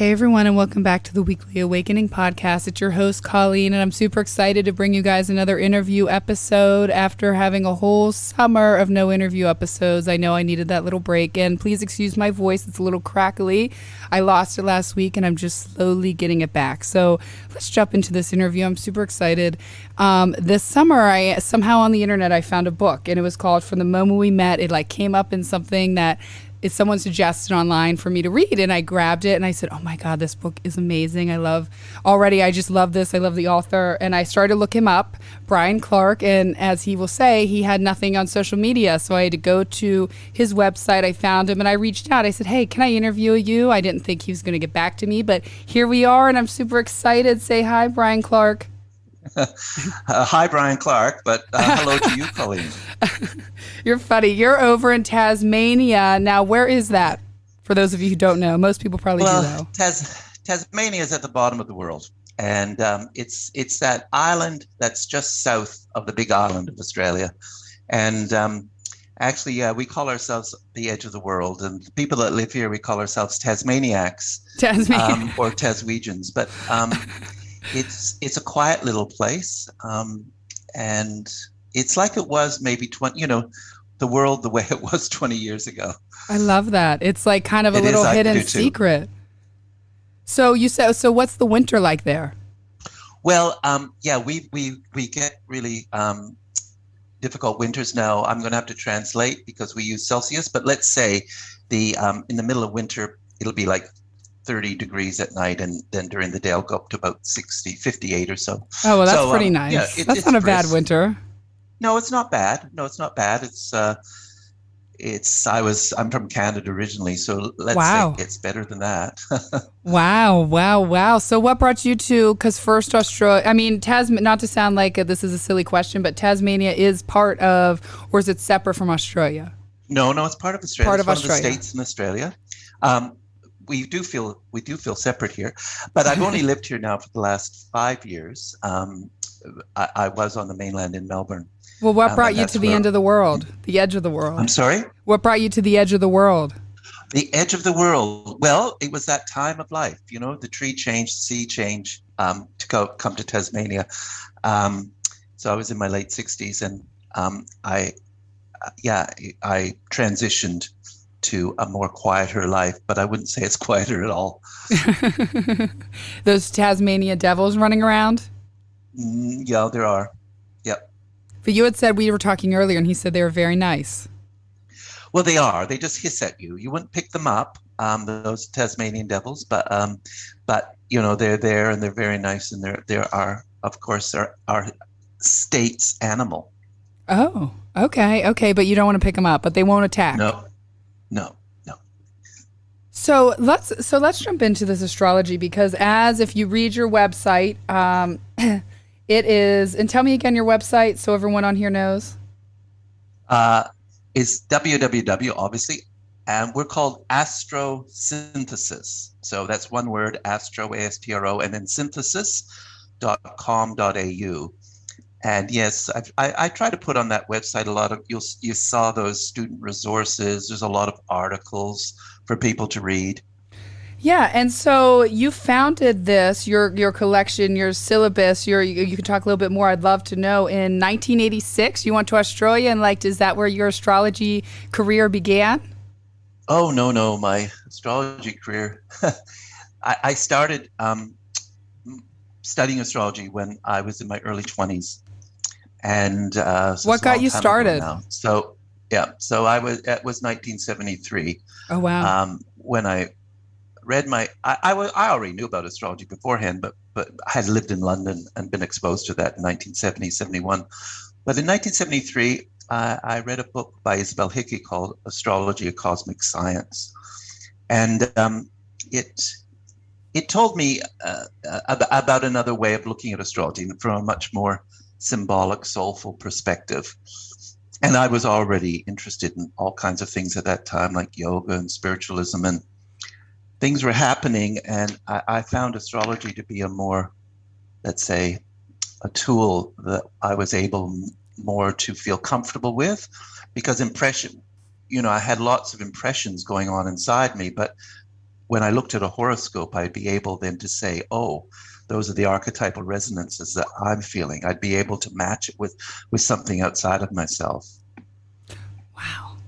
Hey everyone, and welcome back to the Weekly Awakening Podcast. It's your host, Colleen, and I'm super excited to bring you guys another interview episode after having a whole summer of no interview episodes. I know I needed that little break, and please excuse my voice. It's a little crackly. I lost it last week, and I'm just slowly getting it back. So let's jump into this interview. I'm super excited. This summer, I somehow on the internet, I found a book, and it was called From the Moment We Met. It came up in something that someone suggested online for me to read, and I grabbed it and I said, oh my God, this book is amazing. I just love this. I love the author. And I started to look him up, Brian Clark. And as he will say, he had nothing on social media. So I had to go to his website. I found him and I reached out. I said, hey, can I interview you? I didn't think he was going to get back to me, but here we are. And I'm super excited. Say hi, Brian Clark. Hi, Brian Clark, but hello to you, Colleen. You're funny. You're over in Tasmania. Now, where is that? For those of you who don't know, most people probably do know. Tasmania is at the bottom of the world, and it's that island that's just south of the big island of Australia. And actually, we call ourselves the edge of the world, and the people that live here, we call ourselves Tasmaniacs, or Taswegians. But it's a quiet little place, and it's like it was maybe 20, the world the way it was 20 years ago. I love that. It's like kind of a little hidden secret. So you said, so what's the winter like there? Well, we get really difficult winters now. I'm going to have to translate because we use Celsius, but let's say in the middle of winter, it'll be like 30 degrees at night, and then during the day I'll go up to about 60, 58 or so. Oh, well, that's pretty nice. Yeah, that's not a bad winter. No, it's not bad. I'm from Canada originally, so let's say it's better than that. Wow. So what brought you to, because first Australia, not to sound like this is a silly question, but Tasmania is part of, or is it separate from Australia? No, it's part of Australia. It's one of the states in Australia. We do feel separate here, but I've only lived here now for the last 5 years. I was on the mainland in Melbourne. Well, what brought you to the end of the world, the edge of the world? I'm sorry? What brought you to the edge of the world? The edge of the world. Well, it was that time of life, the tree change, sea change, to come to Tasmania. So I was in my late 60s, and I transitioned to a more quieter life, but I wouldn't say it's quieter at all. Those Tasmania devils running around? Yeah, there are. Yep. But you had said, we were talking earlier, and he said they were very nice. Well, they are. They just hiss at you. You wouldn't pick them up, those Tasmanian devils, but they're there and they're very nice, and there are, of course, our state's animal. Oh, okay. But you don't want to pick them up, but they won't attack. No. So let's jump into this astrology, because if you read your website, it is, and tell me again your website so everyone on here knows. It's www, obviously, and we're called Astro Synthesis. So that's one word, Astro, ASTRO, and then synthesis.com.au. And yes, I try to put on that website a lot of, you saw those student resources. There's a lot of articles for people to read. Yeah, and so you founded this, your collection, your syllabus, you can talk a little bit more, I'd love to know. In 1986, you went to Australia, and is that where your astrology career began? Oh, no, my astrology career. I started studying astrology when I was in my early 20s. And what got you started? So it was 1973. Oh, wow. When I read I already knew about astrology beforehand, but I had lived in London and been exposed to that in 1970, 71. But in 1973, I read a book by Isabel Hickey called Astrology, a Cosmic Science. And it told me about another way of looking at astrology from a much more symbolic, soulful perspective. And I was already interested in all kinds of things at that time, like yoga and spiritualism, and things were happening. And I found astrology to be a more, let's say, a tool that I was able more to feel comfortable with, because I had lots of impressions going on inside me, but when I looked at a horoscope, I'd be able then to say, oh, those are the archetypal resonances that I'm feeling. I'd be able to match it with something outside of myself.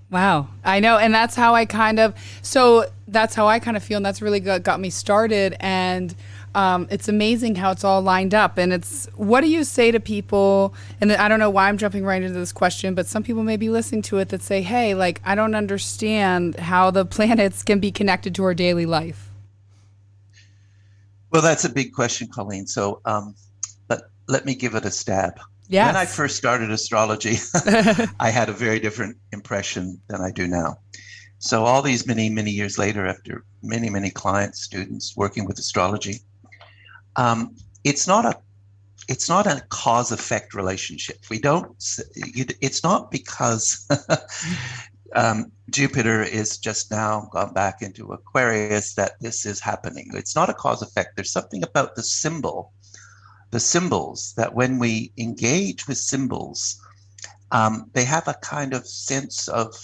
Wow. I know. And that's how I kind of feel. And that's really got me started. And it's amazing how it's all lined up. And what do you say to people? And I don't know why I'm jumping right into this question, but some people may be listening to it that say, hey, like, I don't understand how the planets can be connected to our daily life. Well, that's a big question, Colleen. So, but let me give it a stab. Yes. When I first started astrology, I had a very different impression than I do now. So all these many, many years later, after many, many clients, students working with astrology, it's not a cause-effect relationship. It's not because Jupiter is just now gone back into Aquarius that this is happening. It's not a cause-effect. There's something about the symbols, that when we engage with symbols, they have a kind of sense of,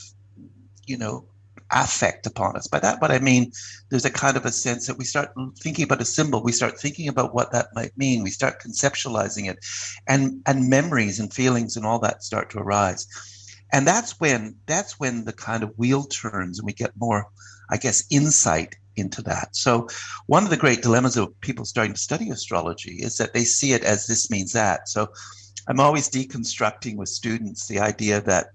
affect upon us. By that, what I mean, there's a kind of a sense that we start thinking about a symbol, we start thinking about what that might mean, we start conceptualizing it, and memories and feelings and all that start to arise. And that's when the kind of wheel turns and we get more, I guess, insight into that. So one of the great dilemmas of people starting to study astrology is that they see it as this means that. So I'm always deconstructing with students the idea that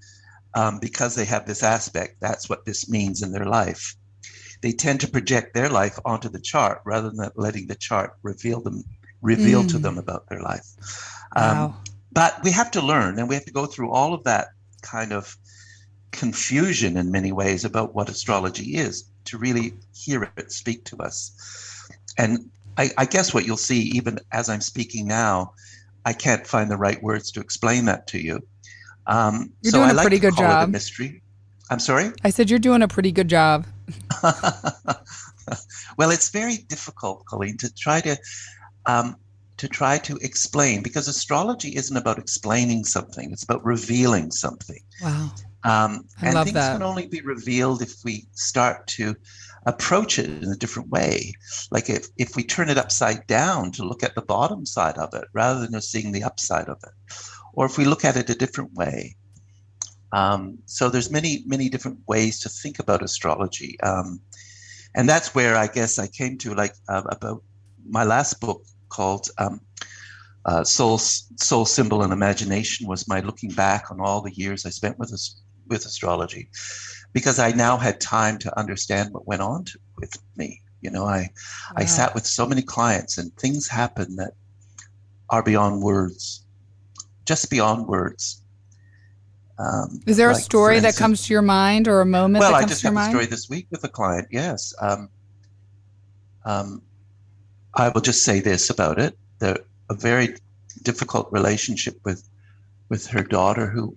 because they have this aspect, that's what this means in their life. They tend to project their life onto the chart rather than letting the chart reveal to them about their life. Wow. But we have to learn, and we have to go through all of that kind of confusion in many ways about what astrology is to really hear it speak to us. And I guess what you'll see, even as I'm speaking now, I can't find the right words to explain that to you. You're doing a pretty good job. It a mystery. I'm sorry? I said you're doing a pretty good job. Well, it's very difficult, Colleen, to try to explain, because astrology isn't about explaining something. It's about revealing something. Wow. I love love things that. can only be revealed if we start to approach it in a different way. Like if we turn it upside down to look at the bottom side of it rather than just seeing the upside of it, or if we look at it a different way. So there's many, many different ways to think about astrology. And that's where I guess I came to about my last book called Soul, Symbol and Imagination was my looking back on all the years I spent with astrology, because I now had time to understand what went on with me. I sat with so many clients and things happen that are beyond words, just beyond words. Is there a story that comes to your mind, or a moment that comes to your mind? Well, I just had a story this week with a client, yes. I will just say this about it. A very difficult relationship with her daughter, who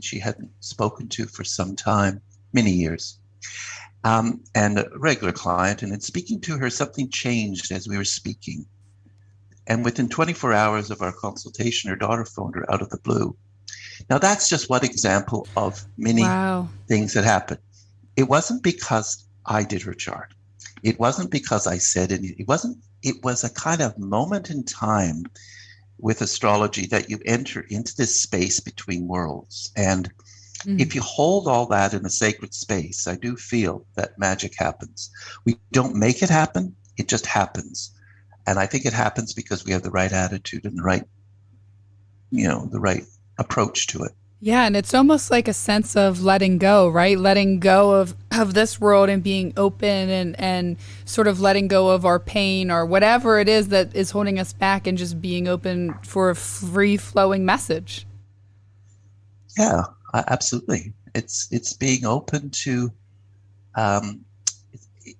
she hadn't spoken to for some time, many years, and a regular client. And in speaking to her, something changed as we were speaking. And within 24 hours of our consultation, her daughter phoned her out of the blue. Now, that's just one example of many things that happened. It wasn't because I did her chart. It wasn't because I said anything. It was a kind of moment in time with astrology that you enter into this space between worlds. And if you hold all that in a sacred space, I do feel that magic happens. We don't make it happen. It just happens. And I think it happens because we have the right attitude and the right approach to it. Yeah, and it's almost like a sense of letting go, right? Letting go of this world and being open and sort of letting go of our pain or whatever it is that is holding us back, and just being open for a free-flowing message. Yeah, absolutely. It's being open to,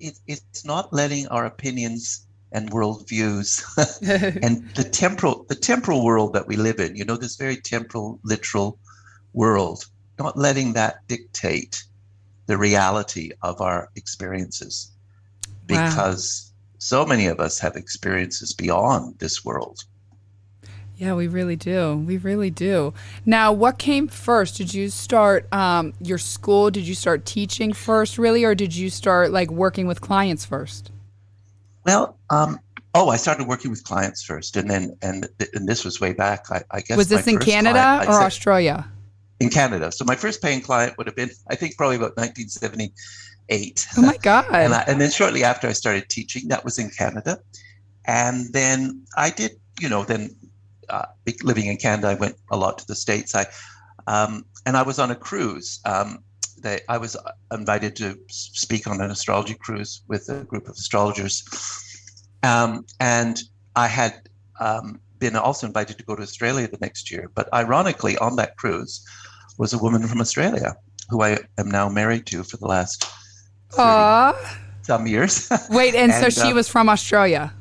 it's not letting our opinions and worldviews and the temporal world that we live in, this very temporal, literal world, not letting that dictate the reality of our experiences, because so many of us have experiences beyond this world. Yeah, we really do. We really do. Now, what came first? Did you start your school? Did you start teaching first, really, or did you start like working with clients first? Well, I started working with clients first, and then and this was way back. I Was guess my this in first client, Canada I'd or say, Australia? in Canada. So my first paying client would have been, I think, probably about 1978, Oh my God. and then shortly after I started teaching, that was in Canada, and then I did, living in Canada, I went a lot to the States. And I was on a cruise. I was invited to speak on an astrology cruise with a group of astrologers. And I had been also invited to go to Australia the next year. But ironically, on that cruise was a woman from Australia who I am now married to for the last 30 some years. Wait, and so she was from Australia?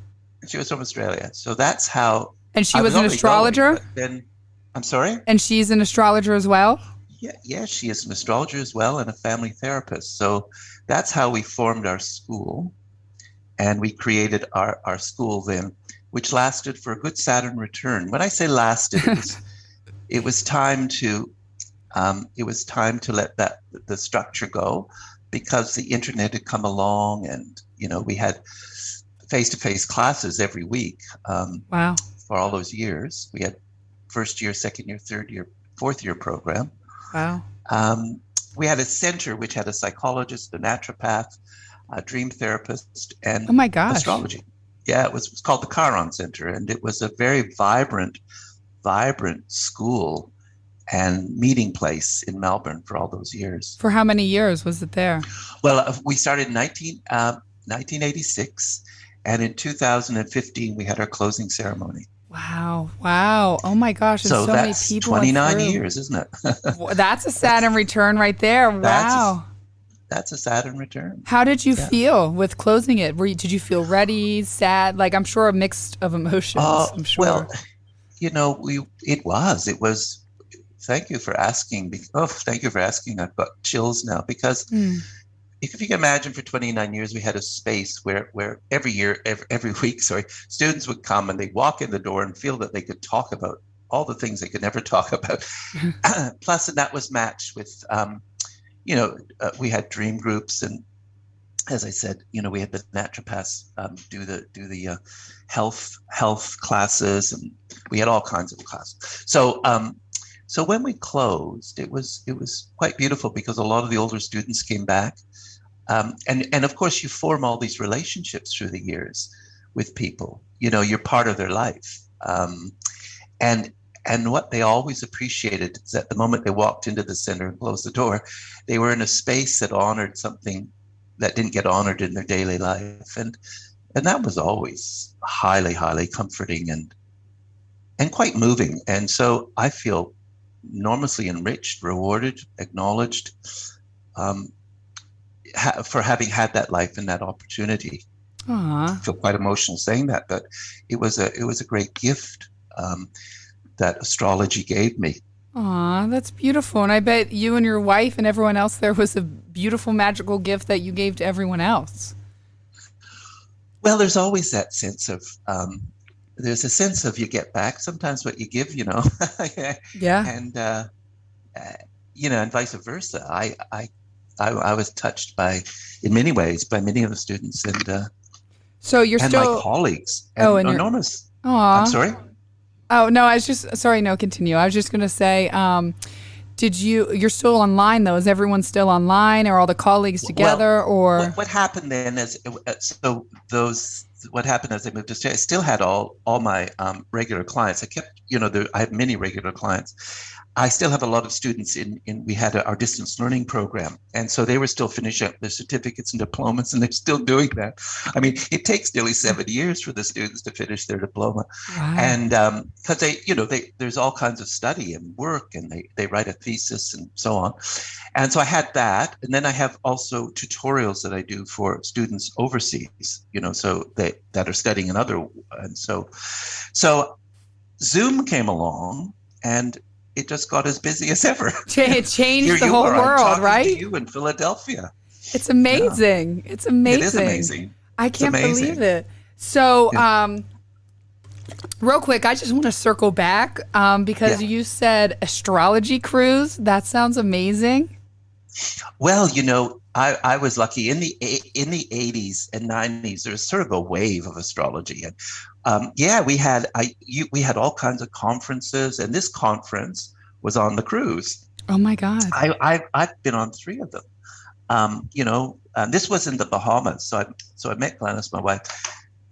She was from Australia. So that's how. And she was an astrologer? I'm sorry? And she's an astrologer as well? Yeah, she is an astrologer as well and a family therapist. So that's how we formed our school. And we created our school then, which lasted for a good Saturn return. When I say lasted, it was time to let the structure go, because the internet had come along, and we had face-to-face classes every week. Wow. For all those years, we had first year, second year, third year, fourth year program. Wow. We had a center which had a psychologist, a naturopath, a dream therapist, and oh my gosh, astrology. Yeah, it was called the Chiron Center, and it was a very vibrant school and meeting place in Melbourne for all those years. For how many years was it there? Well, we started in 1986, and in 2015 we had our closing ceremony. Wow. Oh my gosh. And so many people. 29 years, isn't it? That's a Saturn return right there. Wow. That's a Saturn return. How did you feel with closing it? Did you feel ready, sad? Like, I'm sure a mix of emotions. I'm sure. Well, it was. Thank you for asking. Thank you for asking. I've got chills now, because if you can imagine, for 29 years, we had a space where every week, students would come and they'd walk in the door and feel that they could talk about all the things they could never talk about. Plus, and that was matched with, we had dream groups, and as I said, we had the naturopaths do the health classes, and we had all kinds of classes. So when we closed, it was quite beautiful, because a lot of the older students came back. And of course, you form all these relationships through the years with people. You're part of their life. And what they always appreciated is that the moment they walked into the center and closed the door, they were in a space that honored something that didn't get honored in their daily life. And that was always highly, highly comforting and quite moving. And so I feel enormously enriched, rewarded, acknowledged, for having had that life and that opportunity. I feel quite emotional saying that, but it was a great gift that astrology gave me. That's beautiful. And I bet you and your wife and everyone else there was a beautiful, magical gift that you gave to everyone else. Well, there's always that sense of there's a sense of you get back sometimes what you give, Yeah. And and vice versa. I was touched in many ways by many of the students, and so you're and still my colleagues. And enormous. I'm sorry. Oh no, I was just sorry. No, continue. I was just going to say, you're still online though? Is everyone still online? Are all the colleagues together? Or what happened then is what happened as I moved to Australia, I still had all my regular clients. I kept, I have many regular clients. I still have a lot of students we had our distance learning program. And so they were still finishing up their certificates and diplomas, and they're still doing that. I mean, it takes nearly 7 years for the students to finish their diploma. Wow. And because there's all kinds of study and work, and they write a thesis and so on. And so I had that. And then I have also tutorials that I do for students overseas, so that are studying and so Zoom came along, and it just got as busy as ever. It changed the whole world, right? To you in Philadelphia. It's amazing. Yeah. It's amazing. It is amazing. I can't believe it. So, Real quick, I just want to circle back because you said astrology cruise. That sounds amazing. Well, I was lucky in the 80s and 90s. There was sort of a wave of astrology, and we had all kinds of conferences, and this conference was on the cruise. Oh my God! I've been on 3 of them. This was in the Bahamas, so I met Glennys, my wife,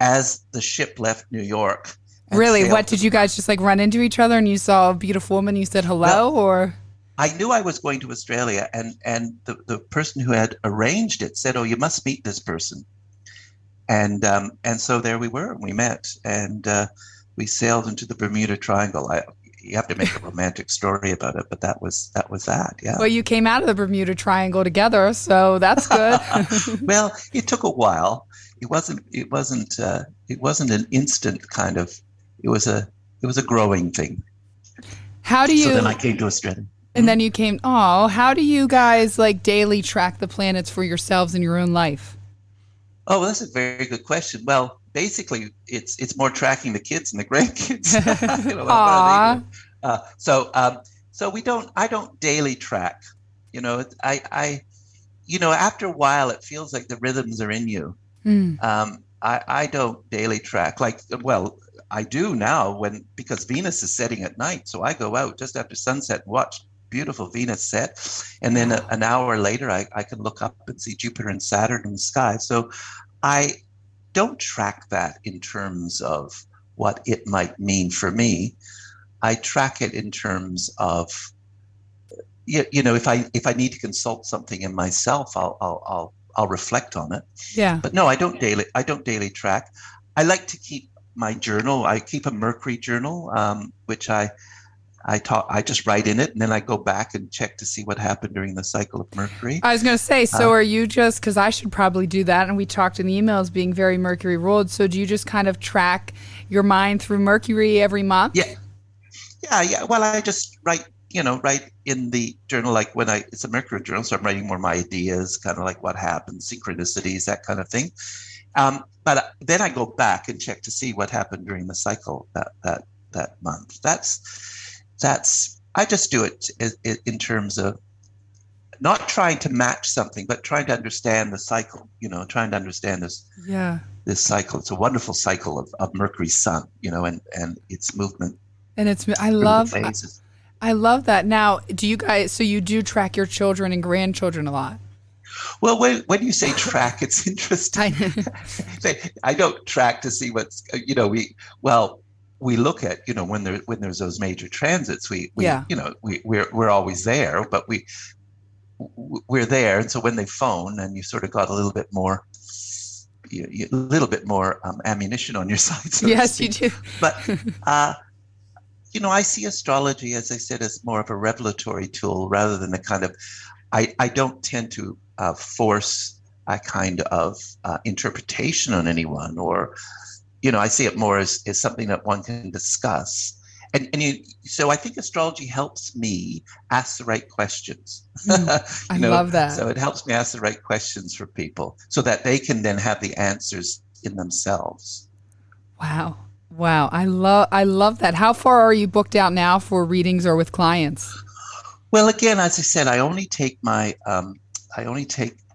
as the ship left New York. Really? What did you guys just like run into each other and you saw a beautiful woman? You said hello, or? I knew I was going to Australia, and the person who had arranged it said, "Oh, you must meet this person." And so there we were. We met, and we sailed into the Bermuda Triangle. You have to make a romantic story about it, but that was that. Yeah. Well, you came out of the Bermuda Triangle together, so that's good. Well, it took a while. It wasn't an instant kind of. It was a growing thing. How do you? So then I came to Australia. And then you came. Oh, how do you guys like daily track the planets for yourselves in your own life? Oh, well, that's a very good question. Well, basically, it's more tracking the kids and the grandkids. So I don't daily track. After a while, it feels like the rhythms are in you. I don't daily track. I do now because Venus is setting at night. So I go out just after sunset and watch beautiful Venus set. And then an hour later, I can look up and see Jupiter and Saturn in the sky. So I don't track that in terms of what it might mean for me. I track it in terms of, if I need to consult something in myself, I'll reflect on it. Yeah. But no, I don't daily track. I like to keep my journal. I keep a Mercury journal, which I just write in it, and then I go back and check to see what happened during the cycle of Mercury. I was going to say, so are you just, because I should probably do that, and we talked in the emails being very Mercury ruled, so do you just kind of track your mind through Mercury every month? Yeah. Well, I just write in the journal, like it's a Mercury journal, so I'm writing more my ideas, kind of like what happened, synchronicities, that kind of thing. But then I go back and check to see what happened during the cycle that month. I just do it in terms of not trying to match something, but trying to understand the cycle, trying to understand this cycle. It's a wonderful cycle of Mercury's sun, and its movement. And I love that. Now, do you guys, so you do track your children and grandchildren a lot? Well, when you say track, it's interesting. I don't track to see what's, we look at, when there's those major transits, we're always there, but we're there. And so when they phone, and you sort of got a little bit more, ammunition on your side. So yes, you do. But, I see astrology, as I said, as more of a revelatory tool rather than a kind of, I don't tend to force a kind of interpretation on anyone, or, I see it more as something that one can discuss. So I think astrology helps me ask the right questions. I love that. So it helps me ask the right questions for people so that they can then have the answers in themselves. Wow. I love that. How far are you booked out now for readings or with clients? Well, again, as I said, I only take my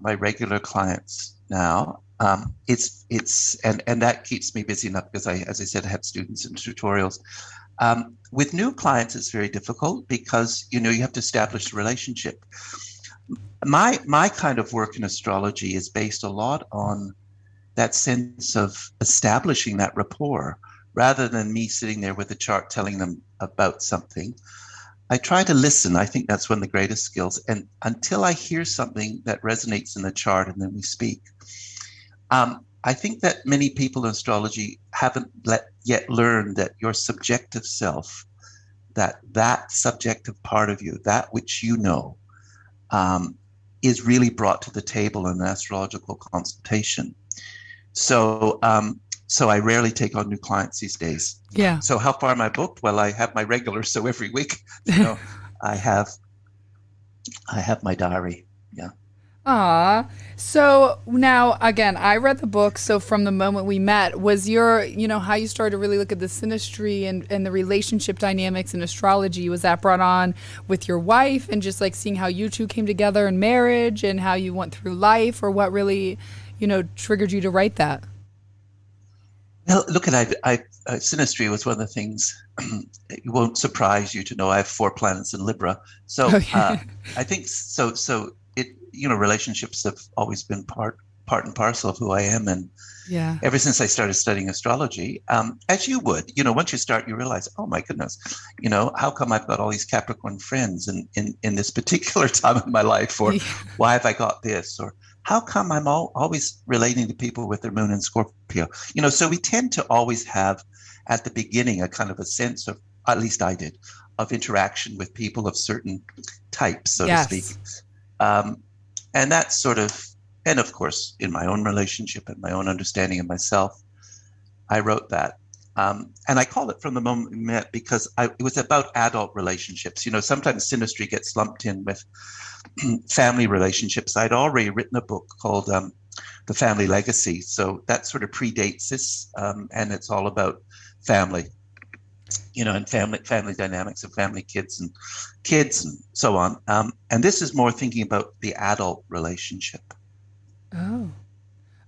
regular clients now. It's and that keeps me busy enough because as I said, I have students and tutorials. With new clients, it's very difficult because you have to establish a relationship. My kind of work in astrology is based a lot on that sense of establishing that rapport, rather than me sitting there with a chart telling them about something. I try to listen. I think that's one of the greatest skills. And until I hear something that resonates in the chart, and then we speak. I think that many people in astrology haven't yet learned that your subjective self, that subjective part of you, that which you know, is really brought to the table in an astrological consultation. So I rarely take on new clients these days. Yeah. So how far am I booked? Well, I have my regulars. So every week, I have my diary. Yeah. Ah, so now again, I read the book. So from the moment we met, was your, how you started to really look at the synastry and the relationship dynamics in astrology, was that brought on with your wife and just like seeing how you two came together in marriage and how you went through life, or what really, triggered you to write that? Well, look at synastry was one of the things. It won't surprise you to know I have 4 planets in Libra. So Okay. I think so. So it relationships have always been part and parcel of who I am, and Yeah. ever since I started studying astrology, as you would, once you start, you realize, oh my goodness, how come I've got all these Capricorn friends in this particular time of my life, or why have I got this, or how come I'm always relating to people with their moon in Scorpio? So we tend to always have at the beginning a kind of a sense of, at least I did, of interaction with people of certain types, so to speak. Yes. And that's sort of, and of course, in my own relationship and my own understanding of myself, I wrote that. And I called it From the Moment We Met because it was about adult relationships. Sometimes synastry gets lumped in with family relationships. I'd already written a book called The Family Legacy. So that sort of predates this. And it's all about family, and family dynamics and family kids and so on. And this is more thinking about the adult relationship. Oh.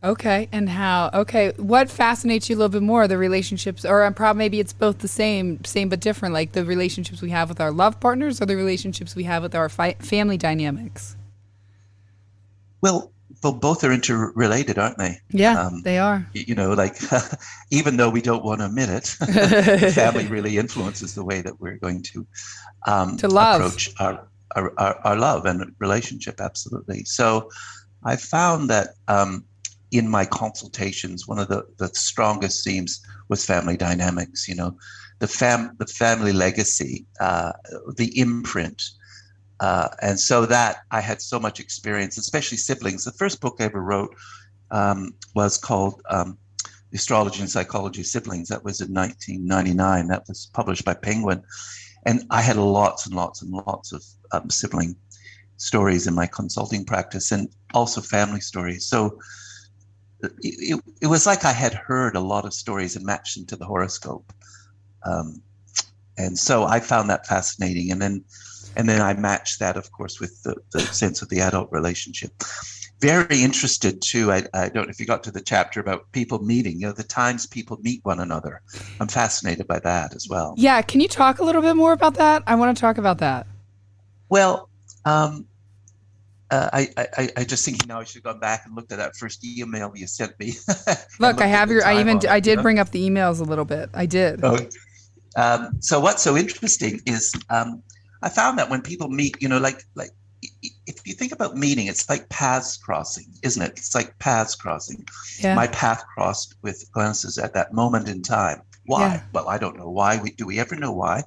Okay, and how? Okay, what fascinates you a little bit more? The relationships, or probably maybe it's both the same but different. Like the relationships we have with our love partners, or the relationships we have with our family dynamics. Well, both are interrelated, aren't they? Yeah, they are. Like even though we don't want to admit it, the family really influences the way that we're going to To love. approach our love and relationship. Absolutely. So I found that in my consultations, one of the strongest themes was family dynamics. The family legacy, the imprint. And so that I had so much experience, especially siblings. The first book I ever wrote was called Astrology and Psychology of Siblings. That was in 1999. That was published by Penguin. And I had lots and lots and lots of sibling stories in my consulting practice, and also family stories. So it was like I had heard a lot of stories and matched them to the horoscope. And so I found that fascinating. And then I matched that, of course, with the sense of the adult relationship. Very interested too. I don't know if you got to the chapter about people meeting, the times people meet one another. I'm fascinated by that as well. Yeah, can you talk a little bit more about that? I want to talk about that. Well, I just thinking now I should have gone back and looked at that first email you sent me. Look, I did bring up the emails a little bit. I did. Oh, so what's so interesting is I found that when people meet, like if you think about meeting, it's like paths crossing, isn't it? It's like paths crossing. Yeah. My path crossed with Glennys at that moment in time. Why? Yeah. Well, I don't know why. Do we ever know why?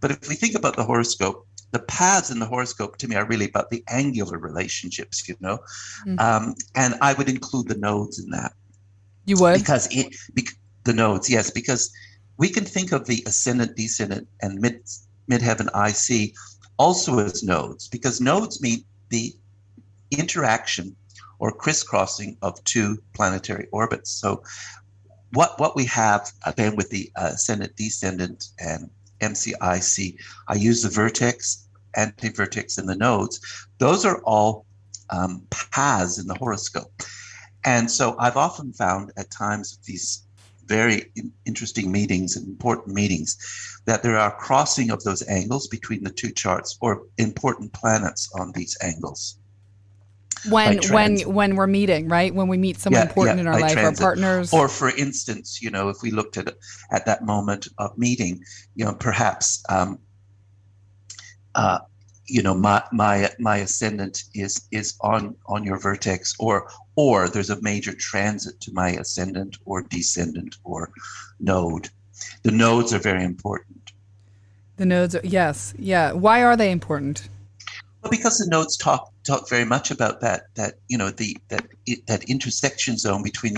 But if we think about the horoscope, the paths in the horoscope to me are really about the angular relationships, Mm. And I would include the nodes in that. You would? Because the nodes, yes, because we can think of the ascendant, descendant, and midheaven IC also as nodes, because nodes mean the interaction or crisscrossing of 2 planetary orbits. So what we have then with the ascendant, descendant, and MCIC, I use the vertex, anti-vertex, and the nodes. Those are all paths in the horoscope. And so I've often found at times these very interesting meetings and important meetings that there are crossing of those angles between the 2 charts, or important planets on these angles. When we're meeting, right? When we meet someone important in our life, transit. Our partners. Or for instance, if we looked at that moment of meeting, perhaps my ascendant is on your vertex, or there's a major transit to my ascendant or descendant or node. The nodes are very important. The nodes are, yes. Yeah. Why are they important? Well, because the nodes talk very much about that intersection zone between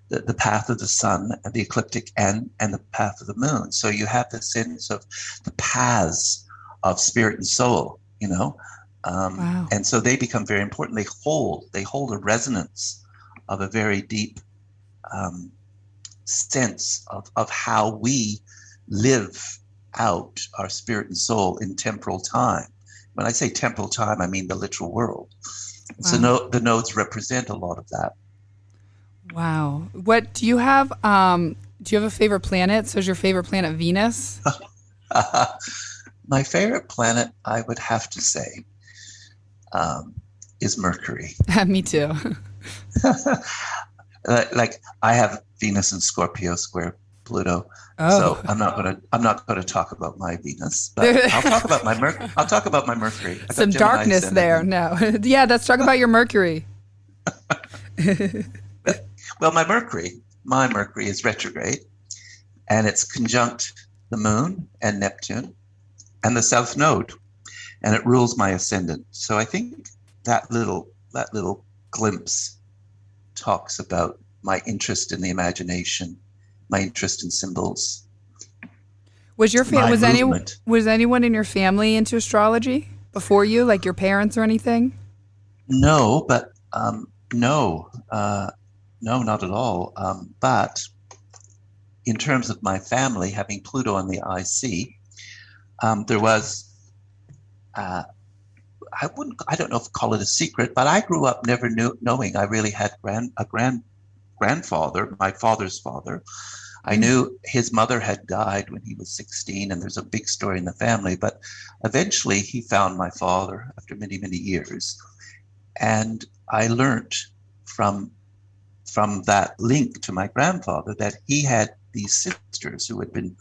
the path of the sun, the ecliptic, and the path of the moon. So you have the sense of the paths of spirit and soul, Wow. And so they become very important. They hold a resonance of a very deep sense of how we live out our spirit and soul in temporal time. When I say temporal time, I mean the literal world. Wow. So the nodes represent a lot of that. Wow. What do you have? Do you have a favorite planet? So is your favorite planet Venus? My favorite planet, I would have to say, is Mercury. Me too. Like I have Venus and Scorpio square Pluto. Oh. So I'm not gonna talk about my Venus, but I'll talk about my Mercury. I got Some Gemini darkness there. No. Yeah, let's talk about your Mercury. Well, my Mercury is retrograde, and it's conjunct the Moon and Neptune and the South Node, and it rules my ascendant. So I think that little glimpse talks about my interest in the imagination, my interest in symbols. Was anyone in your family into astrology before you, like your parents or anything? No, but no, not at all. But in terms of my family, having Pluto on the IC, there was. I don't know if call it a secret, but I grew up never knowing I really had a grandfather, my father's father. I knew his mother had died when he was 16, and there's a big story in the family, but eventually he found my father after many, many years. And I learned from that link to my grandfather that he had these sisters who had been,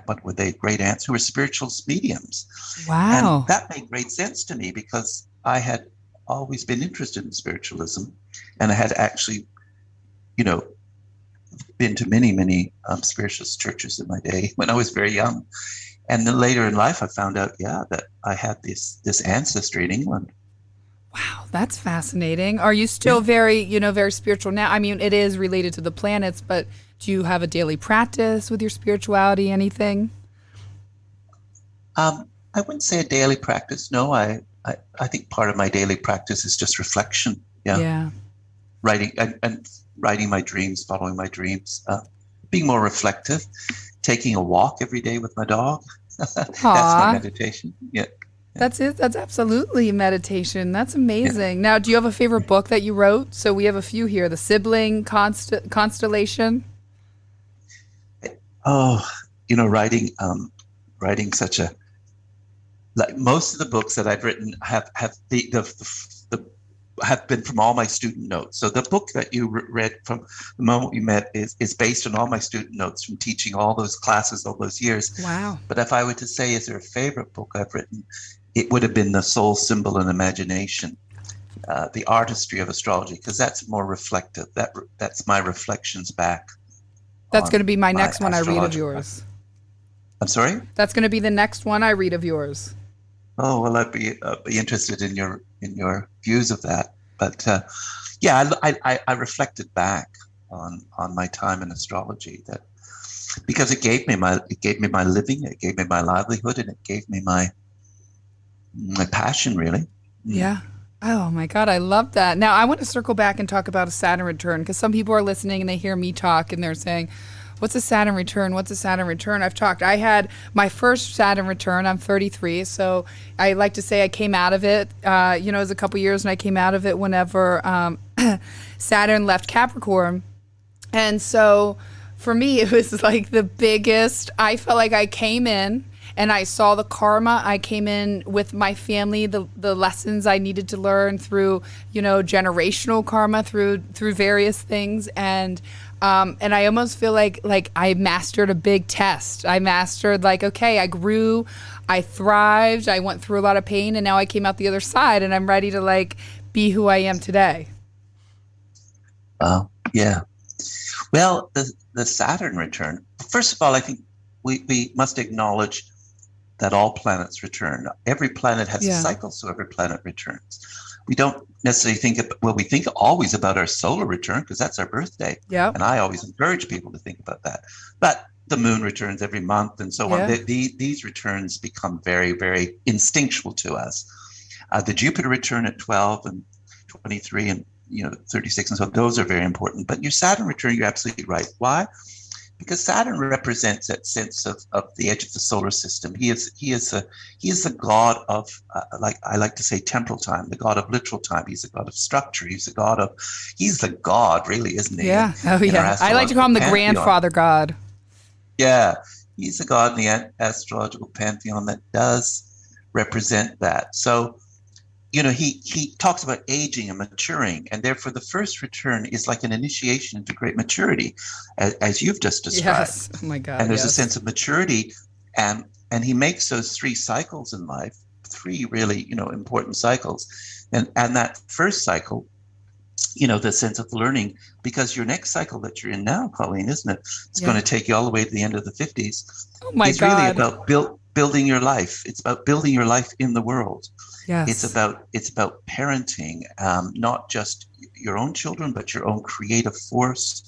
what were they, great aunts, who were spiritual mediums. Wow. And that made great sense to me because I had always been interested in spiritualism, and I had actually, been to many, many spiritualist churches in my day when I was very young. And then later in life, I found out, that I had this ancestry in England. Wow, that's fascinating. Are you still very spiritual now? I mean, it is related to the planets, but do you have a daily practice with your spirituality, anything? I wouldn't say a daily practice. No, I think part of my daily practice is just reflection. Yeah. Writing and writing my dreams, following my dreams, being more reflective, taking a walk every day with my dog. That's my meditation. Yeah. That's it. That's absolutely meditation. That's amazing. Yeah. Now, do you have a favorite book that you wrote? So we have a few here. The Sibling Constellation. Oh, writing such a, like most of the books that I've written have been from all my student notes. So the book that you read from the moment we met is based on all my student notes from teaching all those classes all those years. Wow. But if I were to say, is there a favorite book I've written, it would have been The Soul, Symbol, and Imagination, The Artistry of Astrology, because that's more reflective. That's my reflections back. That's going to be my next one I read of yours. I'm sorry? That's going to be the next one I read of yours. Oh, well, I'd be interested in your views of that. But I reflected back on my time in astrology, that because it gave me my living, it gave me my livelihood, and it gave me my passion, really. Yeah. Oh my God, I love that. Now I want to circle back and talk about a Saturn return, because some people are listening and they hear me talk and they're saying, what's a Saturn return? What's a Saturn return? I had my first Saturn return. I'm 33. So I like to say I came out of it, it was a couple years, and I came out of it whenever Saturn left Capricorn. And so for me, it was like the biggest, I felt like I came in and I saw the karma. I came in with my family, the lessons I needed to learn through, generational karma, through various things. And I almost feel like I mastered a big test. I mastered okay, I grew, I thrived, I went through a lot of pain, and now I came out the other side, and I'm ready to be who I am today. Yeah. Well, the Saturn return, first of all, I think we must acknowledge that all planets return. Every planet has a cycle, so every planet returns. We don't necessarily we think always about our solar return because that's our birthday. Yeah. And I always encourage people to think about that. But the moon returns every month and so on. These returns become very, very instinctual to us. The Jupiter return at 12 and 23 and 36 and so those are very important. But your Saturn return, you're absolutely right. Why? Because Saturn represents that sense of the edge of the solar system. He is the god of like I like to say temporal time, the god of literal time. He's the god of structure. He's the god, really, isn't he? Yeah. I like to call him the grandfather god. Yeah, he's the god in the astrological pantheon that does represent that. So, he talks about aging and maturing, and therefore the first return is like an initiation into great maturity, as you've just described. Yes. Oh my God. And there's a sense of maturity, and he makes those 3 cycles in life, 3 really, important cycles, and that first cycle, the sense of learning, because your next cycle that you're in now, Colleen, isn't it? It's going to take you all the way to the end of the 50s. Oh my God. It's really about building your life. It's about building your life in the world. Yes. It's about parenting, not just your own children, but your own creative force.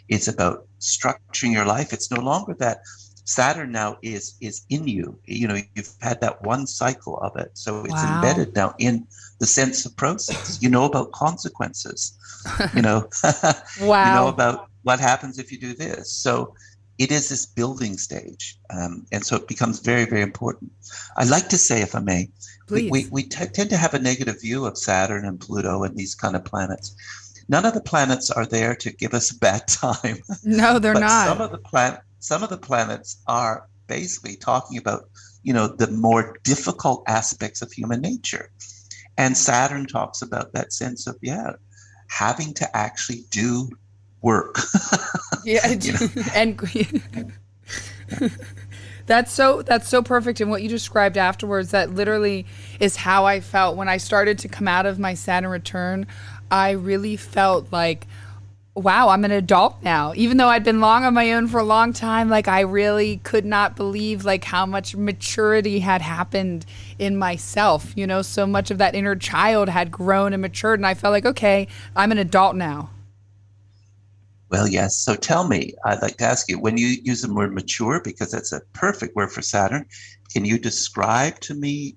It's about structuring your life. It's no longer that Saturn now is in you. You've had that one cycle of it, so it's embedded now in the sense of process. You know about consequences. Wow. You know about what happens if you do this. So it is this building stage, and so it becomes very, very important. I'd like to say, if I may, we tend to have a negative view of Saturn and Pluto and these kind of planets. None of the planets are there to give us a bad time. No, they're not. Some of the planets are basically talking about, the more difficult aspects of human nature. And Saturn talks about that sense of, having to actually do work. And that's so perfect. And what you described afterwards, that literally is how I felt when I started to come out of my Saturn return. I really felt like, wow, I'm an adult now. Even though I'd been long on my own for a long time, like I really could not believe like how much maturity had happened in myself. So much of that inner child had grown and matured, and I felt like, okay, I'm an adult now. Well, yes. So tell me, I'd like to ask you, when you use the word mature, because that's a perfect word for Saturn, can you describe to me,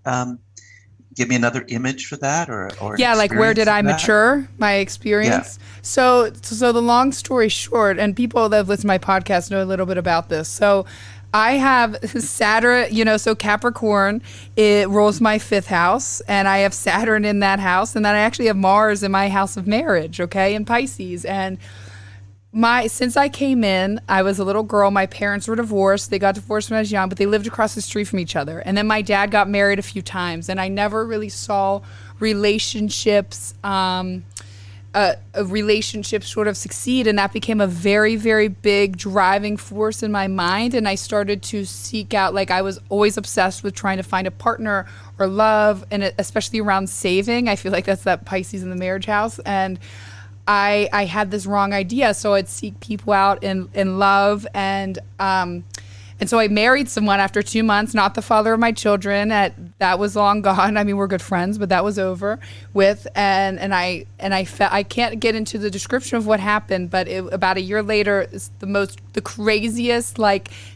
give me another image for that, or like where did I mature? My experience. Yeah. So the long story short, and people that have listened to my podcast know a little bit about this. So I have Saturn, so Capricorn, it rules my 5th house, and I have Saturn in that house, and then I actually have Mars in my house of marriage, in Pisces. And since I came in, I was a little girl. My parents were divorced. They got divorced when I was young, but they lived across the street from each other. And then my dad got married a few times, and I never really saw relationships, a relationship sort of succeed. And that became a very, very big driving force in my mind. And I started to seek out, like I was always obsessed with trying to find a partner or love, and especially around saving. I feel like that's that Pisces in the marriage house. And I had this wrong idea, so I'd seek people out in love, and so I married someone after 2 months, not the father of my children. That was long gone. I mean, we're good friends, but that was over with. And I can't get into the description of what happened, but about a year later, the craziest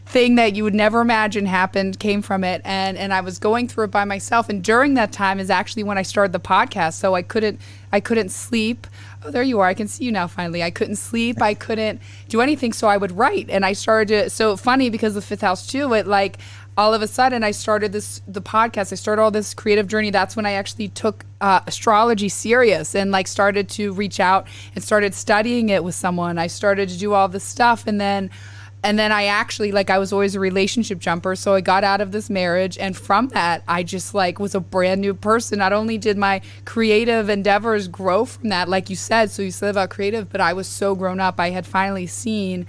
thing that you would never imagine came from it, and I was going through it by myself. And during that time is actually when I started the podcast. So I couldn't sleep. Oh, there you are. I can see you now finally. I couldn't sleep. I couldn't do anything. So I would write. And I started to, so funny because the 5th house too, all of a sudden I started the podcast. I started all this creative journey. That's when I actually took astrology serious and started to reach out and started studying it with someone. I started to do all this stuff. And then I actually, I was always a relationship jumper. So I got out of this marriage. And from that, I just was a brand new person. Not only did my creative endeavors grow from that, like you said, so you said about creative, but I was so grown up. I had finally seen,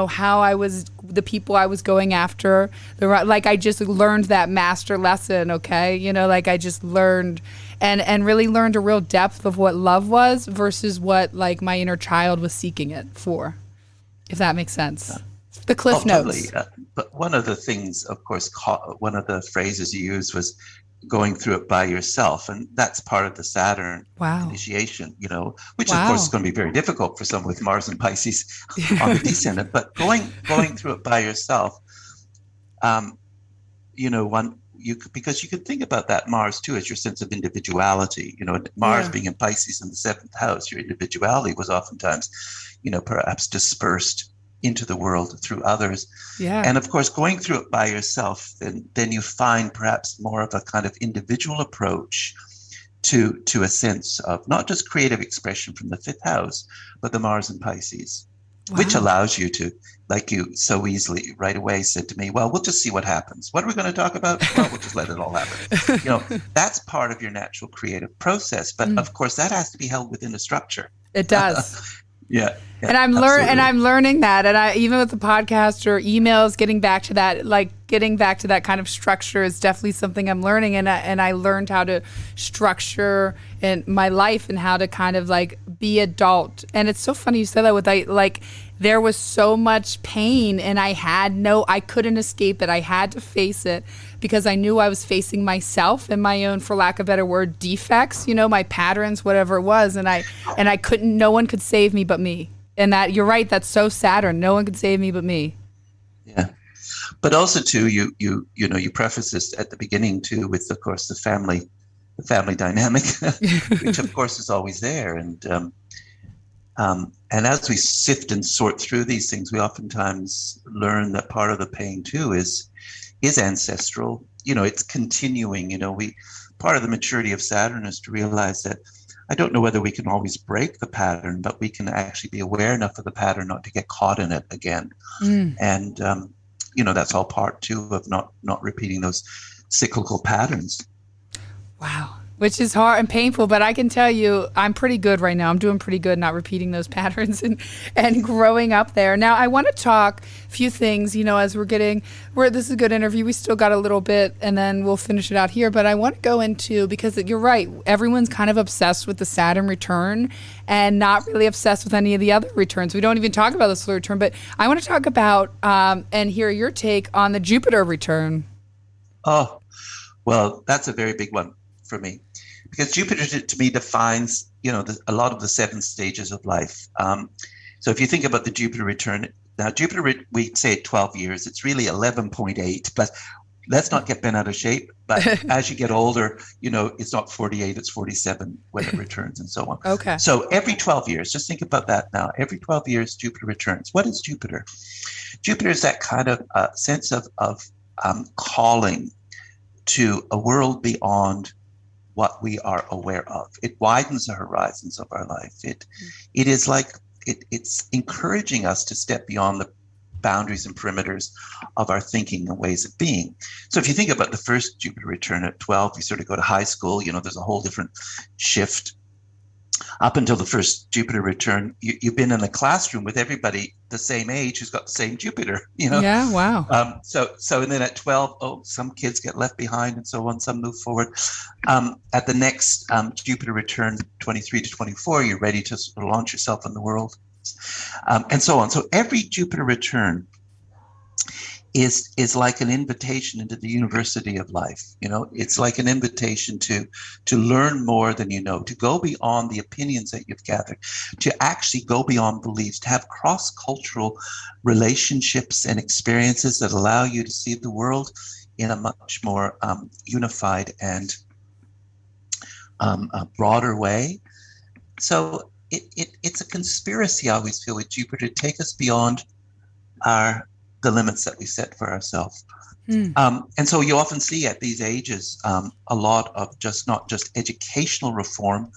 how I was, the people I was going after. I just learned that master lesson, okay? I just learned and really learned a real depth of what love was versus what my inner child was seeking it for, if that makes sense. The cliff notes. Totally. But one of the things, of course, one of the phrases you used was going through it by yourself. And that's part of the Saturn initiation, which of course is going to be very difficult for someone with Mars and Pisces on the descendant. But going through it by yourself, because you could think about that Mars too as your sense of individuality. Mars being in Pisces in the 7th house, your individuality was oftentimes, perhaps dispersed into the world through others. Yeah. And of course, going through it by yourself, then you find perhaps more of a kind of individual approach to a sense of not just creative expression from the 5th house, but the Mars in Pisces, which allows you to, like you so easily right away said to me, well, we'll just see what happens. What are we going to talk about? Well, we'll just let it all happen. That's part of your natural creative process. But of course, that has to be held within a structure. It does. Yeah. And I'm learning that. And I, even with the podcast or emails, getting back to that kind of structure is definitely something I'm learning. And I learned how to structure in my life and how to kind of like be adult. And it's so funny you said that there was so much pain and I couldn't escape it. I had to face it because I knew I was facing myself and my own, for lack of a better word, defects, my patterns, whatever it was. And I couldn't, no one could save me but me. And that, you're right, that's so Saturn. No one could save me but me. Yeah. But also too, you preface this at the beginning too with, of course, the family dynamic, which of course is always there. And as we sift and sort through these things, we oftentimes learn that part of the pain too is ancestral. It's continuing. Part of the maturity of Saturn is to realize that I don't know whether we can always break the pattern, but we can actually be aware enough of the pattern not to get caught in it again. And that's all part too of not repeating those cyclical patterns. Wow. Which is hard and painful, but I can tell you I'm pretty good right now. I'm doing pretty good not repeating those patterns and growing up there. Now, I want to talk a few things, as this is a good interview. We still got a little bit and then we'll finish it out here. But I want to go into, because you're right, everyone's kind of obsessed with the Saturn return and not really obsessed with any of the other returns. We don't even talk about the solar return, but I want to talk about and hear your take on the Jupiter return. Oh, well, that's a very big one for me. Because Jupiter to me defines, a lot of the 7 stages of life. So if you think about the Jupiter return, now Jupiter, we say 12 years, it's really 11.8, but let's not get bent out of shape. But as you get older, it's not 48, it's 47 when it returns and so on. Okay. So every 12 years, just think about that now. Every 12 years, Jupiter returns. What is Jupiter? Jupiter is that kind of sense of calling to a world beyond what we are aware of. It widens the horizons of our life. It is like it's encouraging us to step beyond the boundaries and perimeters of our thinking and ways of being. So if you think about the first Jupiter return at 12, you sort of go to high school, there's a whole different shift. Up until the first Jupiter return, you've been in a classroom with everybody the same age who's got the same Jupiter, Yeah, wow. So and then at 12, some kids get left behind and so on, some move forward. At the next Jupiter return, 23 to 24, you're ready to sort of launch yourself in the world, and so on. So every Jupiter return is like an invitation into the university of life. It's like an invitation to learn more than you know, to go beyond the opinions that you've gathered, to actually go beyond beliefs, to have cross-cultural relationships and experiences that allow you to see the world in a much more unified and a broader way. So it's a conspiracy, I always feel, with Jupiter to take us beyond the limits that we set for ourselves. And so you often see at these ages a lot of not just educational reform,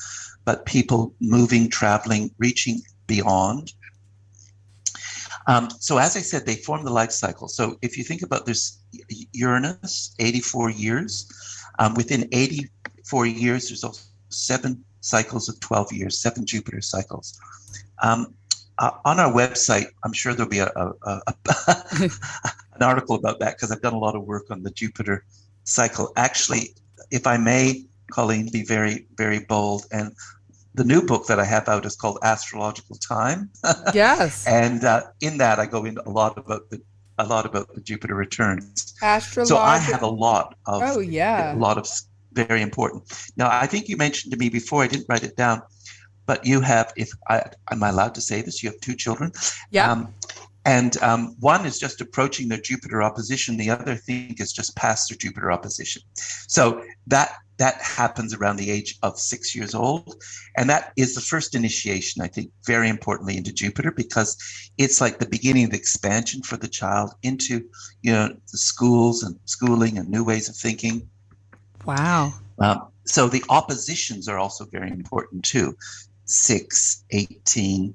but people moving, traveling, reaching beyond. So as I said, they form the life cycle. So if you think about this Uranus, 84 years, within 84 years, there's also 7 cycles of 12 years, 7 Jupiter cycles. On our website, I'm sure there'll be an article about that because I've done a lot of work on the Jupiter cycle. Actually, if I may, Colleen, be very, very bold, and the new book that I have out is called Astrological Time. Yes. And in that, I go into a lot about the Jupiter returns. Astrologer. So I have a lot of very important. Now, I think you mentioned to me before, I didn't write it down, but you have, am I allowed to say this? You have 2 children. Yeah. And one is just approaching their Jupiter opposition. The other, I think, is just past their Jupiter opposition. So that happens around the age of 6 years old. And that is the first initiation, I think, very importantly, into Jupiter, because it's like the beginning of the expansion for the child into, the schools and schooling and new ways of thinking. Wow. So the oppositions are also very important too. 6, 18.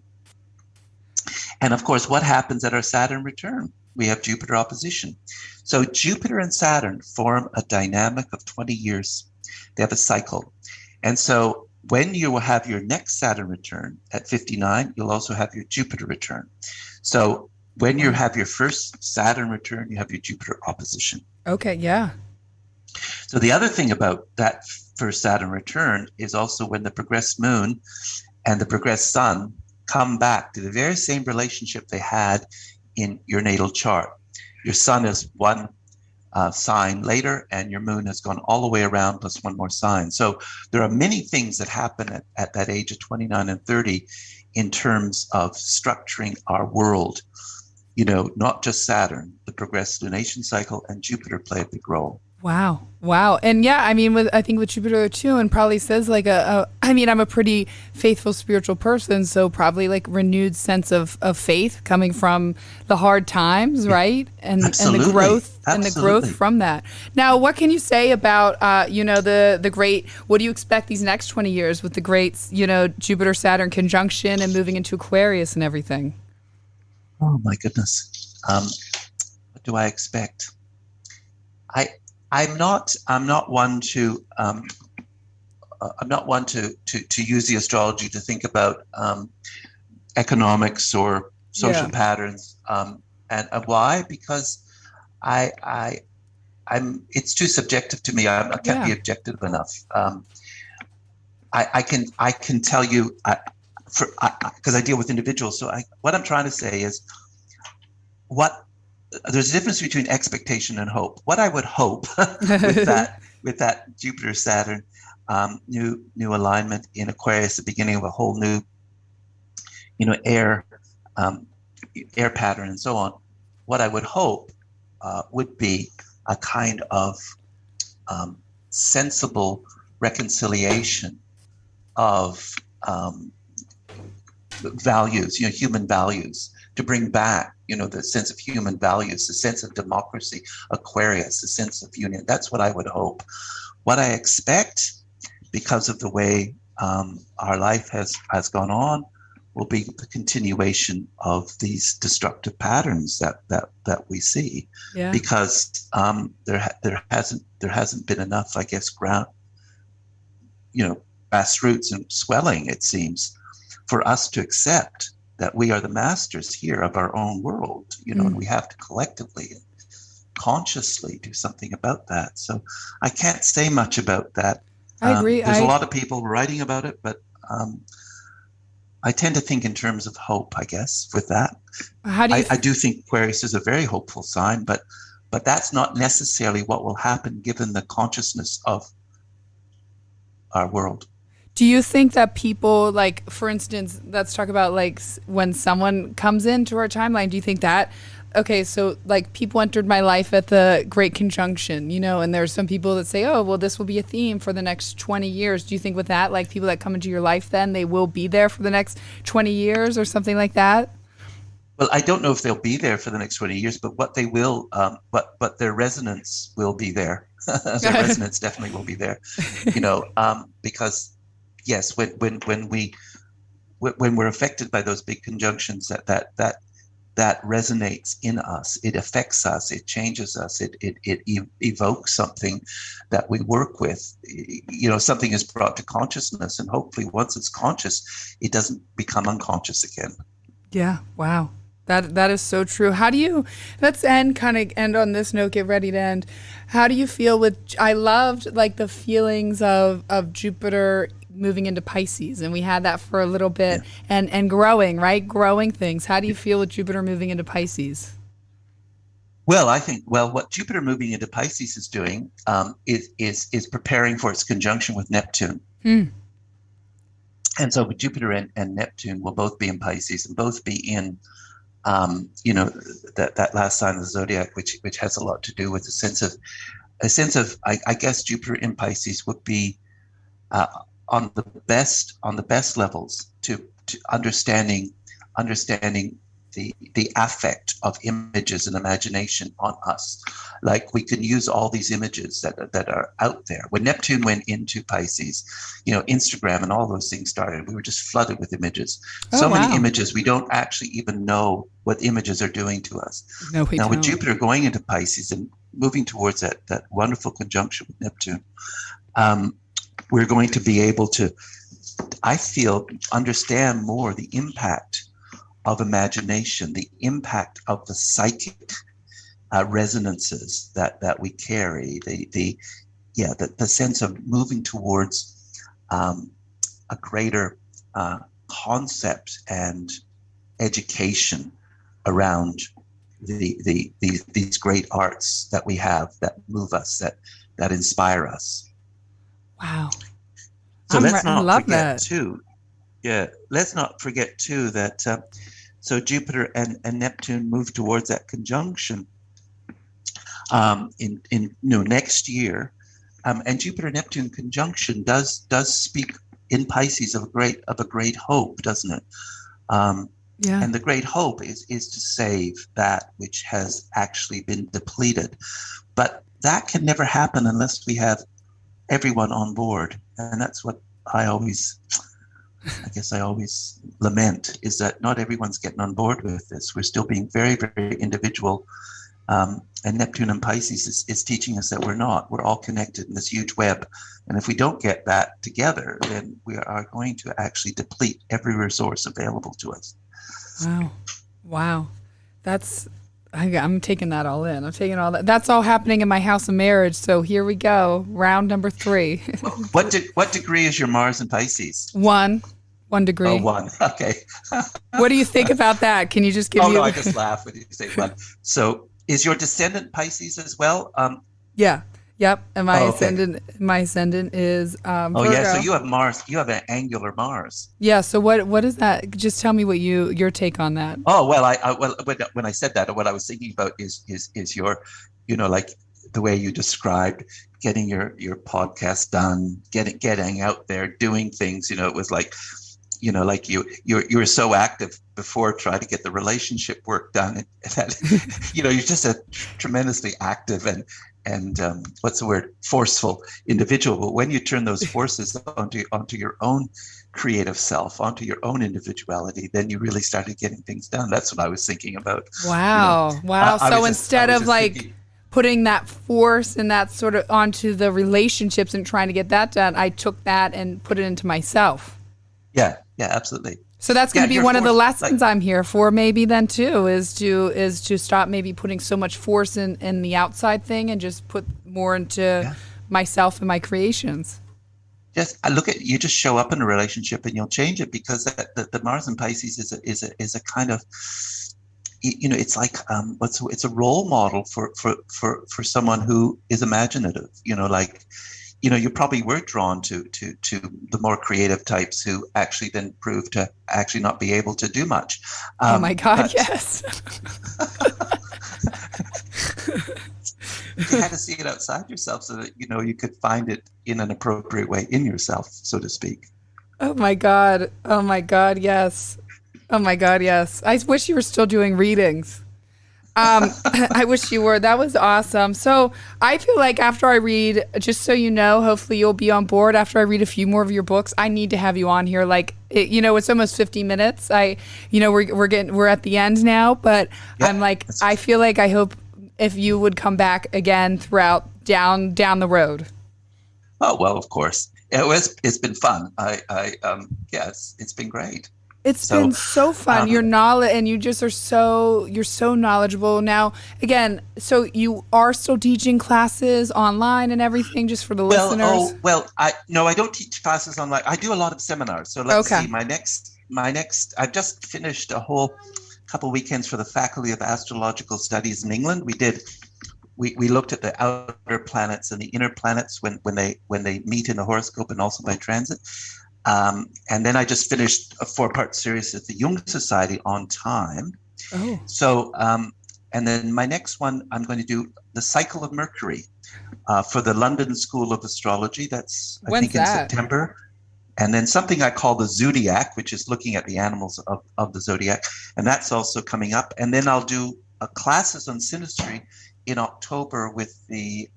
And of course, what happens at our Saturn return? We have Jupiter opposition. So Jupiter and Saturn form a dynamic of 20 years. They have a cycle. And so when you will have your next Saturn return at 59, you'll also have your Jupiter return. So when you have your first Saturn return, you have your Jupiter opposition. Okay, yeah. So the other thing about that first Saturn return is also when the progressed moon and the progressed sun come back to the very same relationship they had in your natal chart. Your sun is one sign later, and your moon has gone all the way around plus one more sign. So there are many things that happen at that age of 29 and 30 in terms of structuring our world. Not just Saturn, the progressed lunation cycle and Jupiter play a big role. Wow. And yeah, I mean, I think with Jupiter too, and probably says like I'm a pretty faithful spiritual person, so probably like renewed sense of faith coming from the hard times, right? And the growth and the growth from that. Now, what can you say about the great, what do you expect these next 20 years with the great, Jupiter Saturn conjunction and moving into Aquarius and everything? Oh my goodness. What do I expect? I'm not one to use the astrology to think about economics or social patterns, and why? Because it's too subjective to me. I can't be objective enough. I can tell you because I deal with individuals. So what I'm trying to say is there's a difference between expectation and hope. What I would hope with that Jupiter Saturn new alignment in Aquarius, the beginning of a whole new air pattern and so on. What I would hope would be a kind of sensible reconciliation of values, human values, to bring back, the sense of human values, the sense of democracy, Aquarius, the sense of union. That's what I would hope. What I expect, because of the way our life has gone on, will be the continuation of these destructive patterns that we see. Yeah. Because there hasn't been enough, I guess, grassroots and swelling, it seems, for us to accept that we are the masters here of our own world, and we have to collectively and consciously do something about that. So I can't say much about that. I agree. There's a lot of people writing about it, but I tend to think in terms of hope, I guess, with that. I do think Aquarius is a very hopeful sign, but that's not necessarily what will happen given the consciousness of our world. Do you think that people, like, for instance, let's talk about like when someone comes into our timeline, do you think that, okay, so like people entered my life at the Great Conjunction, and there's some people that say, oh, well, this will be a theme for the next 20 years. Do you think with that, like people that come into your life then, they will be there for the next 20 years or something like that? Well, I don't know if they'll be there for the next 20 years, but what they will, but their resonance will be there. Their resonance definitely will be there, because yes, when we're affected by those big conjunctions, that resonates in us. It affects us. It changes us. It evokes something that we work with. Something is brought to consciousness, and hopefully, once it's conscious, it doesn't become unconscious again. Yeah. Wow. That is so true. How do you? Let's end on this note. Get ready to end. How do you feel with? I loved like the feelings of Jupiter moving into Pisces, and we had that for a little bit, and growing things. How do you feel with Jupiter moving into Pisces? Well, I think what Jupiter moving into Pisces is doing is preparing for its conjunction with Neptune. And so Jupiter and Neptune will both be in Pisces and both be in that last sign of the zodiac, which has a lot to do with a sense of I guess Jupiter in Pisces would be on the best levels to understanding the affect of images and imagination on us. Like we can use all these images that are out there. When Neptune went into Pisces, Instagram and all those things started. We were just flooded with images. Many images, we don't actually even know what images are doing to us. No, we don't. With Jupiter going into Pisces and moving towards that wonderful conjunction with Neptune, we're going to be able to, I feel, understand more the impact of imagination, the impact of the psychic resonances that we carry, the sense of moving towards a greater concept and education around these great arts that we have, that move us, that inspire us. Wow. So let's not forget too. Yeah, let's not forget too that so Jupiter and Neptune move towards that conjunction in next year, and Jupiter Neptune conjunction does speak in Pisces of a great hope, doesn't it? Yeah. And the great hope is to save that which has actually been depleted, but that can never happen unless we have everyone on board, and that's what I always lament, is that not everyone's getting on board with this. We're still being very, very individual. And Neptune and Pisces is teaching us that we're not. We're all connected in this huge web. And if we don't get that together, then we are going to actually deplete every resource available to us. Wow. I'm taking that all in. I'm taking all that. That's all happening in my house of marriage. So here we go. Round number 3. What degree is your Mars in Pisces? 1 degree. Oh, 1. Okay. What do you think about that? Can you just give me? No, I just laugh when you say 1. So is your descendant Pisces as well? Yeah. Yep. And my ascendant is Virgo. Yeah. So you have Mars. You have an angular Mars. Yeah. So what is that? Just tell me what your take on that. Oh well, when I said that, what I was thinking about is your, like the way you described getting your podcast done, getting out there, doing things. It was like, like you were so active before trying to get the relationship work done. That, you're just a tremendously active and what's the word, forceful individual. But when you turn those forces onto your own creative self, onto your own individuality, then you really started getting things done. That's what I was thinking about. Wow. So instead of putting that force and that sort of onto the relationships and trying to get that done, I took that and put it into myself. Yeah, absolutely. So that's going to be one of the lessons I'm here for, maybe then too, is to stop maybe putting so much force in the outside thing and just put more into myself and my creations. Just you just show up in a relationship and you'll change it, because the Mars in Pisces is a kind of, it's like it's a role model for someone who is imaginative. You probably were drawn to the more creative types who actually then prove to actually not be able to do much. Oh my God, yes. You had to see it outside yourself so that, you could find it in an appropriate way in yourself, so to speak. Oh my God, yes. Oh my God, yes. I wish you were still doing readings. I wish you were. That was awesome. So I feel like after I read, just so you know, hopefully you'll be on board after I read a few more of your books. I need to have you on here. It's almost 50 minutes. We're at the end now, but I'm like, I feel like I hope if you would come back again throughout down the road. Oh, well, of course. It's been fun. It's been great. It's been so fun. Your knowledge, and you just you're so knowledgeable. Now, again, so you are still teaching classes online and everything, just for the listeners? I don't teach classes online. I do a lot of seminars. So let's see, my next, I've just finished a whole couple weekends for the Faculty of Astrological Studies in England. We looked at the outer planets and the inner planets when they meet in the horoscope and also by transit. And then I just finished a 4-part series at the Jung Society on time. Oh. So, and then my next one, I'm going to do the cycle of Mercury for the London School of Astrology. That's, I think, in September. And then something I call the zodiac, which is looking at the animals of the zodiac. And that's also coming up. And then I'll do classes on synastry in October with the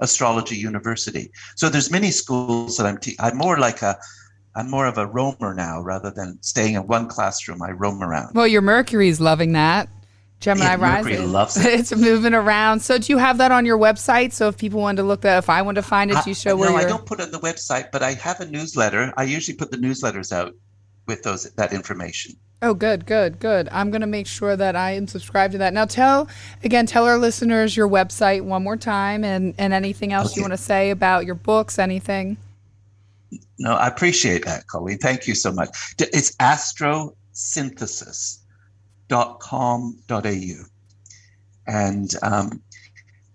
Astrology University. So there's many schools that I'm more of a roamer now rather than staying in one classroom. I roam around. Well, your Mercury's loving that. Gemini Mercury rising. loves it. It's moving around. So do you have that on your website? So if people wanted to look that, if I wanted to find it, do you show where you're... No, I don't put it on the website, but I have a newsletter. I usually put the newsletters out with that information. Oh, good. I'm going to make sure that I am subscribed to that. Now tell our listeners your website one more time and anything else you want to say about your books, anything. No, I appreciate that, Colleen. Thank you so much. It's Astro Synthesis. .com.au, and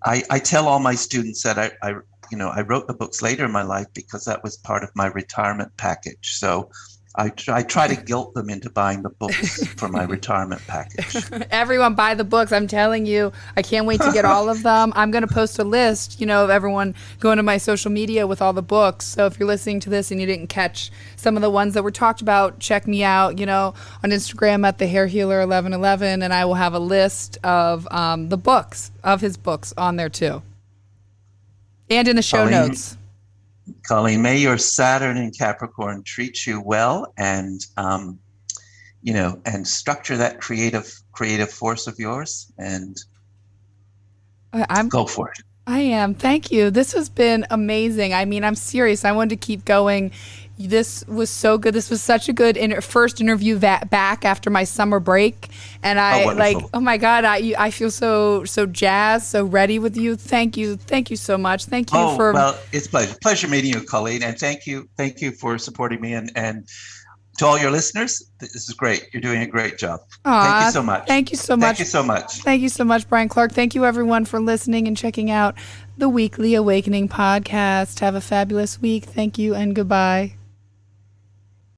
I tell all my students that I wrote the books later in my life because that was part of my retirement package. So I try to guilt them into buying the books for my retirement package. Everyone buy the books. I'm telling you, I can't wait to get all of them. I'm going to post a list, of everyone going to my social media with all the books. So if you're listening to this and you didn't catch some of the ones that were talked about, check me out, on Instagram at the Hair Healer 1111, and I will have a list of the books, of his books on there too. And in the show notes. Colleen, may your Saturn in Capricorn treat you well and structure that creative force of yours and go for it. I am. Thank you. This has been amazing. I mean, I'm serious. I wanted to keep going. This was so good. This was such a good first interview back after my summer break. And oh my God, I feel so jazzed, so ready with you. Thank you. Thank you so much. Thank you for. Well, it's pleasure meeting you, Colleen. And thank you for supporting me. And to all your listeners, this is great. You're doing a great job. Thank you so much. Thank you so much. Thank you so much. Thank you so much, Brian Clark. Thank you, everyone, for listening and checking out the Weekly Awakening podcast. Have a fabulous week. Thank you and goodbye.